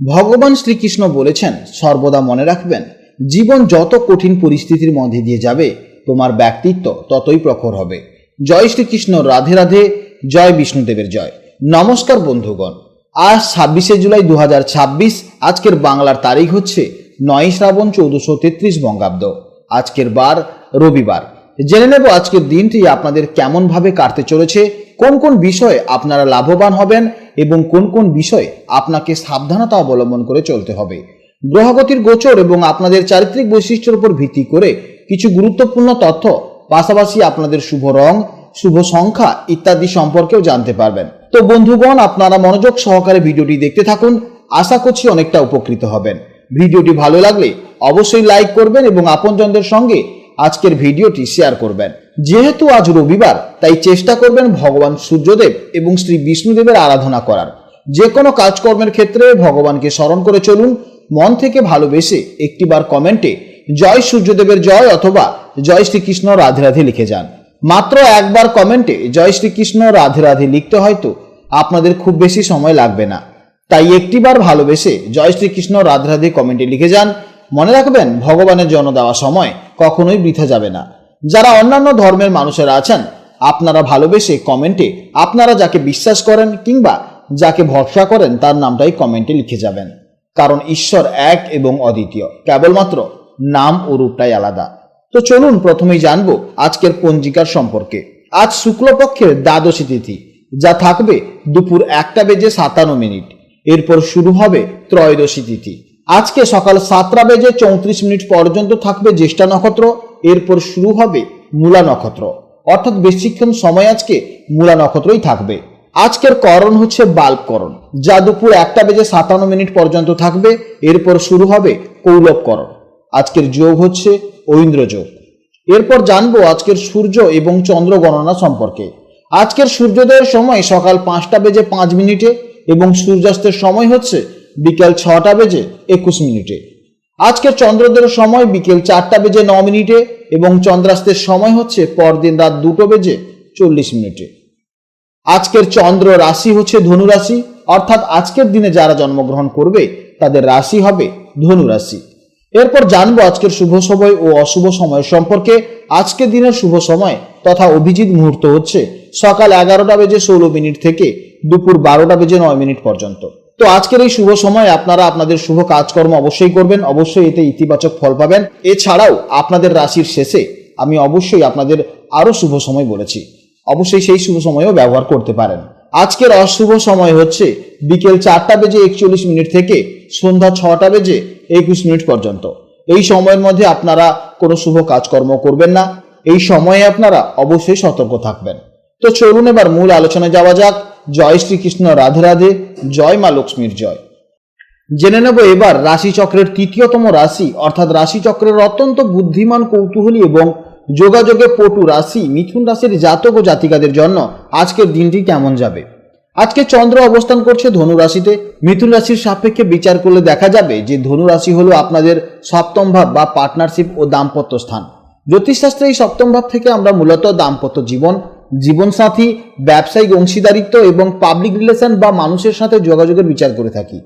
ভগবান শ্রীকৃষ্ণ বলেছেন, সর্বদা মনে রাখবেন, জীবন যত কঠিন পরিস্থিতির মধ্যে দিয়ে যাবে তোমার ব্যক্তিত্ব ততই প্রখর হবে। জয় শ্রীকৃষ্ণ, রাধে রাধে, জয় বিষ্ণুদেবের জয়। নমস্কার বন্ধুগণ, আজ 26শে জুলাই 2026। আজকের বাংলার তারিখ হচ্ছে 9 শ্রাবণ 1433 বঙ্গাব্দ। আজকের বার রবিবার। জেনে নেব আজকের দিনটি আপনাদের কেমন ভাবে কাটতে চলেছে, কোন কোন বিষয়ে আপনারা লাভবান হবেন এবং কোন কোন বিষয়ে আপনাকে সাবধানতা অবলম্বন করে চলতে হবে। গ্রহগতির গোচর এবং আপনাদের চারিত্রিক বৈশিষ্ট্যের উপর ভিত্তি করে কিছু গুরুত্বপূর্ণ তথ্য, পাশাপাশি আপনাদের শুভ রং, শুভ সংখ্যা ইত্যাদি সম্পর্কেও জানতে পারবেন। তো বন্ধুগণ, আপনারা মনোযোগ সহকারে ভিডিওটি দেখতে থাকুন। আশা করছি অনেকটা উপকৃত হবেন। ভিডিওটি ভালো লাগলে অবশ্যই লাইক করবেন এবং আপনজনদের সঙ্গে আজকের ভিডিওটি শেয়ার করবেন। যেহেতু আজ রবিবার, তাই চেষ্টা করবেন ভগবান সূর্যদেব এবং শ্রী বিষ্ণুদেবের আরাধনা করার। যে কোনো কাজকর্মের ক্ষেত্রে ভগবানকে স্মরণ করে চলুন। মন থেকে ভালোবেসে একটিবার কমেন্টে জয় সূর্যদেবের জয় অথবা জয় শ্রীকৃষ্ণ রাধে রাধে লিখে যান। মাত্র একবার কমেন্টে জয় শ্রীকৃষ্ণ রাধে রাধে লিখতে হয়তো আপনাদের খুব বেশি সময় লাগবে না, তাই একটিবার ভালোবেসে জয় শ্রীকৃষ্ণ রাধে রাধে কমেন্টে লিখে যান। মনে রাখবেন, ভগবানের জন্য দেওয়া সময় কখনোই বৃথা যাবে না। যারা অন্যান্য ধর্মের মানুষেরা আছেন, আপনারা ভালোবেসে কমেন্টে আপনারা যাকে বিশ্বাস করেন কিংবা যাকে ভরসা করেন তার নামটাই কমেন্টে লিখে যাবেন। কারণ ঈশ্বর এক এবং অদ্বিতীয়, কেবলমাত্র নাম ও রূপটাই আলাদা। তো চলুন প্রথমেই জানবো আজকের পঞ্জিকার সম্পর্কে। আজ শুক্লপক্ষের দ্বাদশী তিথি, যা থাকবে দুপুর 1:57। এরপর শুরু হবে ত্রয়োদশী তিথি। আজকে সকাল 7:34 পর্যন্ত থাকবে জ্যেষ্ঠা নক্ষত্র। এরপর শুরু হবে মূলা নক্ষত্র, অর্থাৎ বেশিক্ষণ সময় আজকে মূলা নক্ষত্রই থাকবে। আজকের করণ হচ্ছে বাল্বকরণ, যা দুপুর 1:57 পর্যন্ত থাকবে। এরপর শুরু হবে কৌলবকরণ। আজকের যোগ হচ্ছে ঐন্দ্র যোগ। এরপর জানবো আজকের সূর্য এবং চন্দ্র গণনা সম্পর্কে। আজকের সূর্যোদয়ের সময় সকাল 5:05 এবং সূর্যাস্তের সময় হচ্ছে বিকেল 6:21। আজকের চন্দ্রোদয়ের সময় বিকেল 4:09 এবং চন্দ্রাস্তের সময় হচ্ছে পরদিন রাত 2:40। আজকের চন্দ্র রাশি হচ্ছে ধনু রাশি, অর্থাৎ আজকের দিনে যারা জন্মগ্রহণ করবে তাদের রাশি হবে ধনু রাশি। এরপর জানবো আজকের শুভ সময় ও অশুভ সময় সম্পর্কে। আজকের দিনের শুভ সময় তথা অভিজিৎ মুহূর্ত হচ্ছে সকাল 11:16 থেকে দুপুর 12:09 পর্যন্ত। তো আজকের এই শুভ সময় আপনারা আপনাদের শুভ কাজকর্ম অবশ্যই করবেন, অবশ্যই এতে ইতিবাচক ফল পাবেন। এছাড়াও আপনাদের রাশির শেষে আমি অবশ্যই আপনাদের আরো শুভ সময় বলেছি, অবশ্যই সেই শুভ সময়ও ব্যবহার করতে পারেন। আজকের অশুভ সময় হচ্ছে বিকেল 4:41 থেকে সন্ধ্যা 6:21 পর্যন্ত। এই সময়ের মধ্যে আপনারা কোনো শুভ কাজকর্ম করবেন না। এই সময়ে আপনারা অবশ্যই সতর্ক থাকবেন। তো চলুন এবার মূল আলোচনায় যাওয়া যাক। জয় শ্রীকৃষ্ণ রাধে রাধে, জয় মা লক্ষ্মীর জয়। জেনে নেব এবার রাশিচক্রের তৃতীয়তম রাশি, অর্থাৎ রাশিচক্রের অত্যন্ত বুদ্ধিমান, কৌতূহলী এবং যোগাযোগে পটু রাশি মিথুন রাশির জাতক ও জাতিকাদের জন্য আজকের দিনটি কেমন যাবে। আজকে চন্দ্র অবস্থান করছে ধনু রাশিতে। মিথুন রাশির সাপেক্ষে বিচার করলে দেখা যাবে যে ধনু রাশি হলো আপনাদের সপ্তম ভাব বা পার্টনারশিপ ও দাম্পত্য স্থান। জ্যোতিষশাস্ত্রে এই সপ্তম ভাব থেকে আমরা মূলত দাম্পত্য জীবন, জীবনসাথী, ব্যবসায়িক অংশীদারিত্ব এবং পাবলিক রিলেশন বা মানুষের সাথে যোগাযোগের বিচার করে থাকি।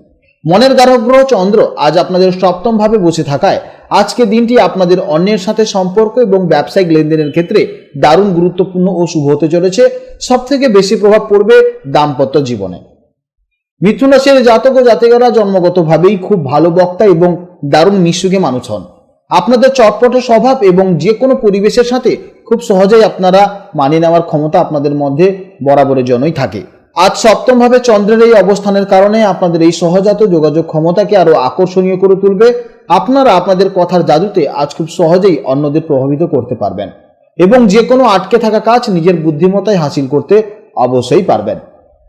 মনের কারক গ্রহ চন্দ্র আজ আপনাদের সপ্তম ভাবে বসে থাকায় আজকের দিনটি আপনাদের অন্যের সাথে সম্পর্ক এবং ব্যবসায়িক লেনদেনের ক্ষেত্রে দারুণ গুরুত্বপূর্ণ ও শুভ হতে চলেছে। সব থেকে বেশি প্রভাব পড়বে দাম্পত্য জীবনে। মিথুন রাশির জাতক ও জাতিকারা জন্মগতভাবেই খুব ভালো বক্তা এবং দারুণ মিশুকে মানুষ হন। আপনাদের চটপটে স্বভাব এবং যে কোনো পরিবেশের সাথে খুব সহজেই আপনারা মানিয়ে নেওয়ার ক্ষমতা আপনাদের মধ্যে বরাবরের জন্যই থাকে। আজ সপ্তম ভাবে চন্দ্রের এই অবস্থানের কারণে আপনাদের এই সহজাত যোগাযোগ ক্ষমতাকে আরো আকর্ষণীয় করে তুলবে। আপনারা আপনাদের কথার জাদুতে আজ খুব সহজেই অন্যদের প্রভাবিত করতে পারবেন এবং যে কোনো আটকে থাকা কাজ নিজের বুদ্ধিমত্তায় হাসিল করতে অবশ্যই পারবেন।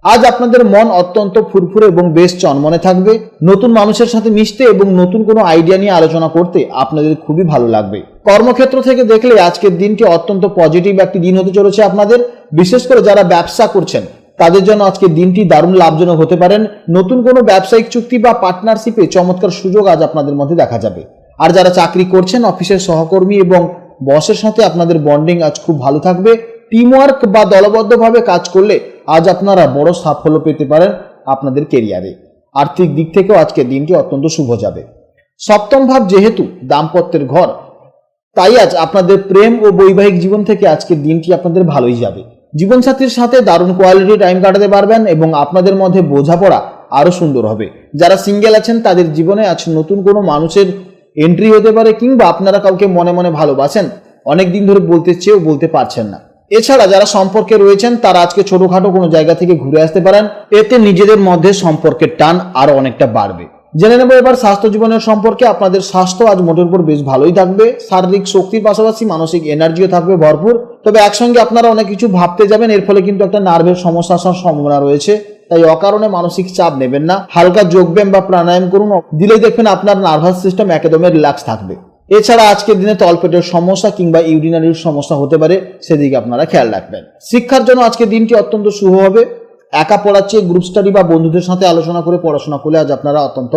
আজ আপনাদের মন অত্যন্ত ফুরফুরে এবং বেশ চনমনে থাকবে। নতুন মানুষের সাথে মিশতে এবং নতুন কোনো আইডিয়া নিয়ে আলোচনা করতে আপনাদের খুবই ভালো লাগবে। কর্মক্ষেত্র থেকে দেখলে আজকের দিনটি অত্যন্ত পজিটিভ একটি দিন হতে চলেছে আপনাদের। বিশেষ করে যারা ব্যবসা করছেন তাদের জন্য আজকের দিনটি দারুণ লাভজনক হতে পারেন। নতুন কোনো ব্যবসায়িক চুক্তি বা পার্টনারশিপে চমৎকার সুযোগ আজ আপনাদের মধ্যে দেখা যাবে। আর যারা চাকরি করছেন, অফিসের সহকর্মী এবং বসের সাথে আপনাদের বন্ডিং আজ খুব ভালো থাকবে। টিমওয়ার্ক বা দলবদ্ধভাবে কাজ করলে আজ আপনারা বড় সাফল্য পেতে পারেন আপনাদের কেরিয়ারে। আর্থিক দিক থেকেও আজকের দিনটি অত্যন্ত শুভ যাবে। সপ্তম ভাব যেহেতু দাম্পত্যের ঘর, তাই আজ আপনাদের প্রেম ও বৈবাহিক জীবন থেকে আজকের দিনটি আপনাদের ভালোই যাবে। জীবনসাথীর সাথে দারুণ কোয়ালিটি টাইম কাটাতে পারবেন এবং আপনাদের মধ্যে বোঝাপড়া আরো সুন্দর হবে। যারা সিঙ্গেল আছেন তাদের জীবনে আজ নতুন কোনো মানুষের এন্ট্রি হতে পারে, কিংবা আপনারা কাউকে মনে মনে ভালোবাসেন, অনেক দিন ধরে বলতে চেয়েও বলতে পারছেন না। এছাড়া যারা সম্পর্কে রয়েছেন তারা আজকে ছোটখাটো কোনো জায়গা থেকে ঘুরে আসতে পারেন, এতে নিজেদের মধ্যে সম্পর্কের টান আরো অনেকটা বাড়বে। জেনে নেব এবার স্বাস্থ্য জীবনের সম্পর্কে। আপনাদের স্বাস্থ্য আজ মোটের উপর বেশ ভালোই থাকবে। শারীরিক শক্তির পাশাপাশি মানসিক এনার্জিও থাকবে ভরপুর। তবে একসঙ্গে আপনারা অনেক কিছু ভাবতে যাবেন, এর ফলে কিন্তু একটা নার্ভের সমস্যা আসার সম্ভাবনা রয়েছে। তাই অকারণে মানসিক চাপ নেবেন না। হালকা যোগব্যায়াম বা প্রাণায়াম করুন, দিলেই দেখবেন আপনার নার্ভাস সিস্টেম একদমই রিল্যাক্স থাকবে। এছাড়া আজকের দিনে তলপেটের সমস্যা কিংবা ইউরিনারির সমস্যা হতে পারে, সেদিকে আপনারা খেয়াল রাখবেন। শিক্ষার জন্য আজকের দিনটি অত্যন্ত শুভ হবে। একা পড়ার চেয়ে গ্রুপ স্টাডি বা বন্ধুদের সাথে আলোচনা করে পড়াশোনা করলে আজ আপনারা অত্যন্ত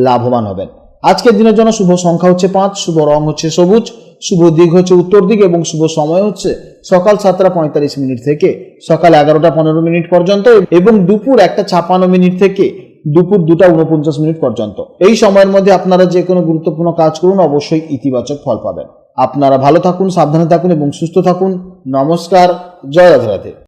লাভবান হবেন। আজকের দিনের জন্য শুভ সংখ্যা হচ্ছে 5, শুভ রং হচ্ছে সবুজ, শুভ দিক হচ্ছে উত্তর দিক এবং শুভ সময় হচ্ছে সকাল 7:45 থেকে সকাল 11:15 পর্যন্ত এবং দুপুর 1:56 থেকে দুপুর 2:49 পর্যন্ত। এই সময়ের মধ্যে আপনারা যে কোনো গুরুত্বপূর্ণ কাজ করুন, অবশ্যই ইতিবাচক ফল পাবেন। আপনারা ভালো থাকুন, সাবধানে থাকুন এবং সুস্থ থাকুন। নমস্কার, জয় রাধে রাধে।